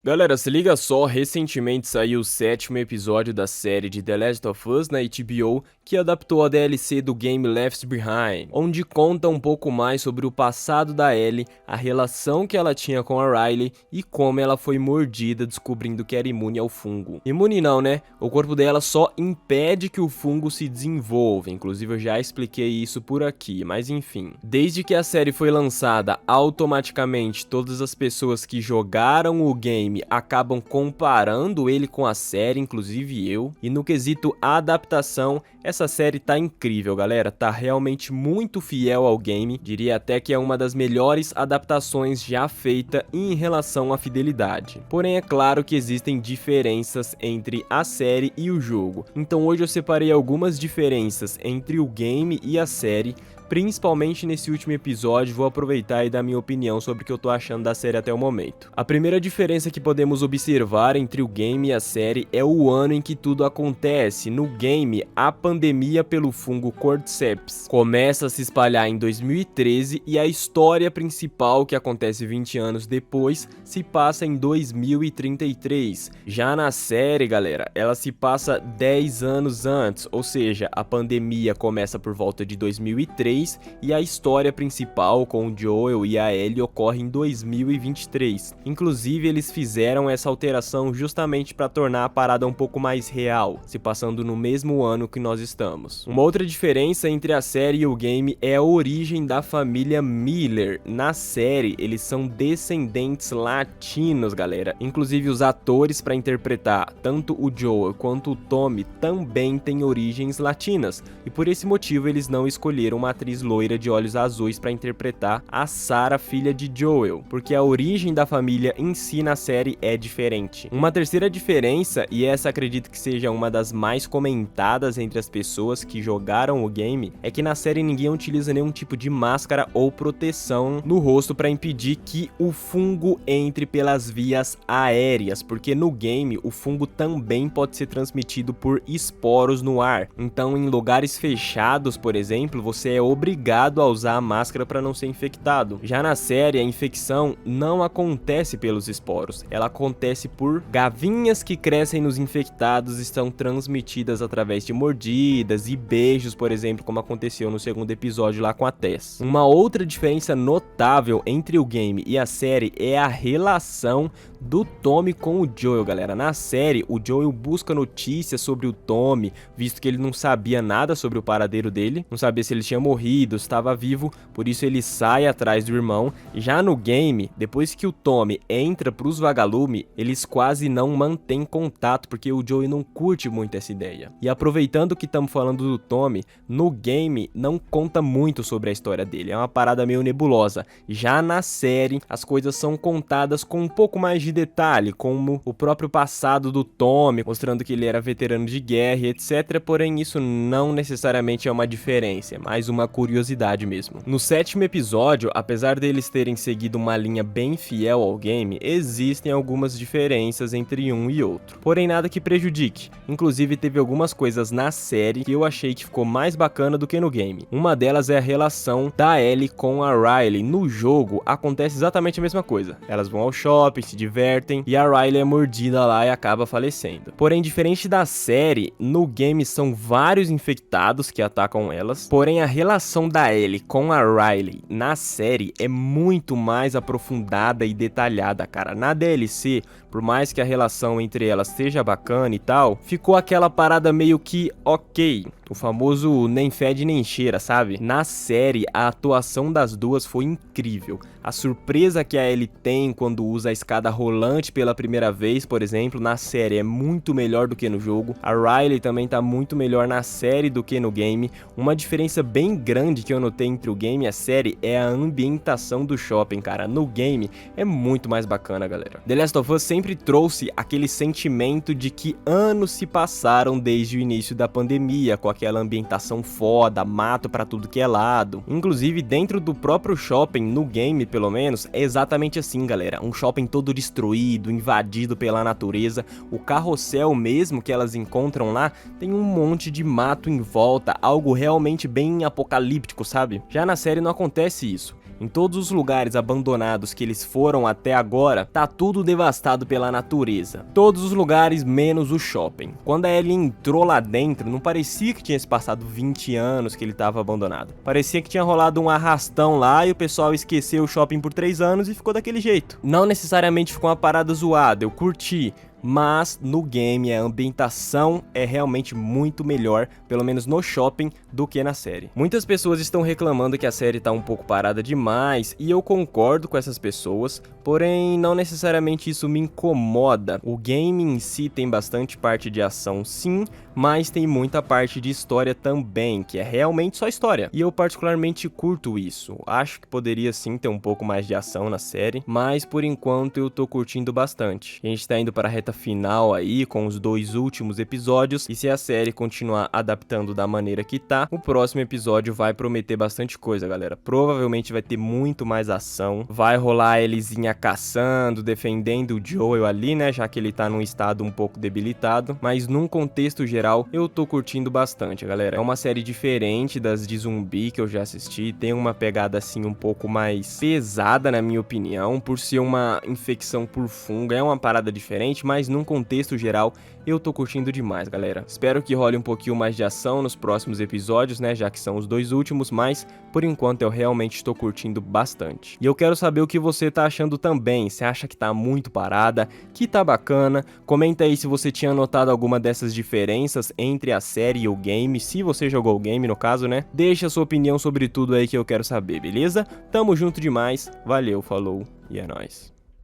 Galera, se liga só, recentemente saiu o 7º episódio da série de The Last of Us na HBO, que adaptou a DLC do game Left Behind, onde conta um pouco mais sobre o passado da Ellie, a relação que ela tinha com a Riley e como ela foi mordida descobrindo que era imune ao fungo. Imune não, né? O corpo dela só impede que o fungo se desenvolva, inclusive eu já expliquei isso por aqui, mas enfim. Desde que a série foi lançada, automaticamente todas as pessoas que jogaram o game acabam comparando ele com a série, inclusive eu, e no quesito adaptação, essa série tá incrível, galera, tá realmente muito fiel ao game, diria até que é uma das melhores adaptações já feita em relação à fidelidade. Porém, é claro que existem diferenças entre a série e o jogo, então hoje eu separei algumas diferenças entre o game e a série, principalmente nesse último episódio. Vou aproveitar e dar minha opinião sobre o que eu tô achando da série até o momento. A primeira diferença que podemos observar entre o game e a série é o ano em que tudo acontece. No game, a pandemia pelo fungo Cordyceps começa a se espalhar em 2013 e a história principal, que acontece 20 anos depois, se passa em 2033. Já na série, galera, ela se passa 10 anos antes, ou seja, a pandemia começa por volta de 2003 e a história principal com o Joel e a Ellie ocorre em 2023. Inclusive, eles fizeram essa alteração justamente para tornar a parada um pouco mais real, se passando no mesmo ano que nós estamos. Uma outra diferença entre a série e o game é a origem da família Miller. Na série, eles são descendentes latinos, galera. Inclusive, os atores para interpretar tanto o Joel quanto o Tommy também têm origens latinas, e por esse motivo eles não escolheram uma atriz loira de olhos azuis para interpretar a Sarah, filha de Joel, porque a origem da família em si na série é diferente. Uma terceira diferença, e essa acredito que seja uma das mais comentadas entre as pessoas que jogaram o game, é que na série ninguém utiliza nenhum tipo de máscara ou proteção no rosto para impedir que o fungo entre pelas vias aéreas, porque no game o fungo também pode ser transmitido por esporos no ar. Então, em lugares fechados, por exemplo, você é obrigado a usar a máscara para não ser infectado. Já na série, a infecção não acontece pelos esporos, ela acontece por gavinhas que crescem nos infectados e são transmitidas através de mordidas e beijos, por exemplo, como aconteceu no segundo episódio lá com a Tess. Uma outra diferença notável entre o game e a série é a relação do Tommy com o Joel, galera. Na série, o Joel busca notícias sobre o Tommy, visto que ele não sabia nada sobre o paradeiro dele, não sabia se ele tinha morrido, se estava vivo, por isso ele sai atrás do irmão. Já no game, depois que o Tommy entra pros vagalume, eles quase não mantêm contato, porque o Joel não curte muito essa ideia. E aproveitando que estamos falando do Tommy, no game não conta muito sobre a história dele, é uma parada meio nebulosa. Já na série, as coisas são contadas com um pouco mais de detalhe, como o próprio passado do Tommy, mostrando que ele era veterano de guerra, etc. Porém, isso não necessariamente é uma diferença, é mais uma curiosidade mesmo. No 7º episódio, apesar deles terem seguido uma linha bem fiel ao game, existem algumas diferenças entre um e outro. Porém, nada que prejudique. Inclusive, teve algumas coisas na série que eu achei que ficou mais bacana do que no game. Uma delas é a relação da Ellie com a Riley. No jogo, acontece exatamente a mesma coisa. Elas vão ao shopping, se divertem, e a Riley é mordida lá e acaba falecendo. Porém, diferente da série, no game são vários infectados que atacam elas, porém a relação da Ellie com a Riley na série é muito mais aprofundada e detalhada, cara. Na DLC, por mais que a relação entre elas seja bacana e tal, ficou aquela parada meio que ok, o famoso nem fede nem cheira, sabe? Na série, a atuação das duas foi incrível. A surpresa que a Ellie tem quando usa a escada rolante pela primeira vez, por exemplo, na série é muito melhor do que no jogo. A Riley também tá muito melhor na série do que no game. Uma diferença bem grande que eu notei entre o game e a série é a ambientação do shopping, cara. No game é muito mais bacana, galera. The Last of Us sempre trouxe aquele sentimento de que anos se passaram desde o início da pandemia, com aquela ambientação foda, mato pra tudo que é lado. Inclusive, dentro do próprio shopping, no game pelo menos, é exatamente assim, galera. Um shopping todo destruído, invadido pela natureza. O carrossel mesmo que elas encontram lá tem um monte de mato em volta, algo realmente bem apocalíptico, sabe? Já na série não acontece isso. Em todos os lugares abandonados que eles foram até agora, tá tudo devastado pela natureza. Todos os lugares menos o shopping. Quando a Ellie entrou lá dentro, não parecia que tinha se passado 20 anos que ele tava abandonado. Parecia que tinha rolado um arrastão lá e o pessoal esqueceu o shopping por 3 anos e ficou daquele jeito. Não necessariamente ficou uma parada zoada, eu curti. Mas no game a ambientação é realmente muito melhor, pelo menos no shopping, do que na série. Muitas pessoas estão reclamando que a série tá um pouco parada demais, e eu concordo com essas pessoas, porém não necessariamente isso me incomoda. O game em si tem bastante parte de ação sim, mas tem muita parte de história também, que é realmente só história. E eu particularmente curto isso. Acho que poderia sim ter um pouco mais de ação na série, mas por enquanto eu tô curtindo bastante. A gente tá indo para a reta final aí, com os 2 últimos episódios, e se a série continuar adaptando da maneira que tá, o próximo episódio vai prometer bastante coisa, galera. Provavelmente vai ter muito mais ação, vai rolar a Elliezinha caçando, defendendo o Joel ali, né, já que ele tá num estado um pouco debilitado, mas num contexto geral, eu tô curtindo bastante, galera. É uma série diferente das de zumbi que eu já assisti, tem uma pegada assim um pouco mais pesada, na minha opinião, por ser uma infecção por fungo, é uma parada diferente, mas num contexto geral, eu tô curtindo demais, galera. Espero que role um pouquinho mais de ação nos próximos episódios, né, já que são os 2 últimos, mas por enquanto eu realmente estou curtindo bastante. E eu quero saber o que você tá achando também. Você acha que tá muito parada, que tá bacana? Comenta aí se você tinha notado alguma dessas diferenças entre a série e o game, se você jogou o game no caso, né? Deixa a sua opinião sobre tudo aí que eu quero saber, beleza? Tamo junto demais, valeu, falou e é nóis.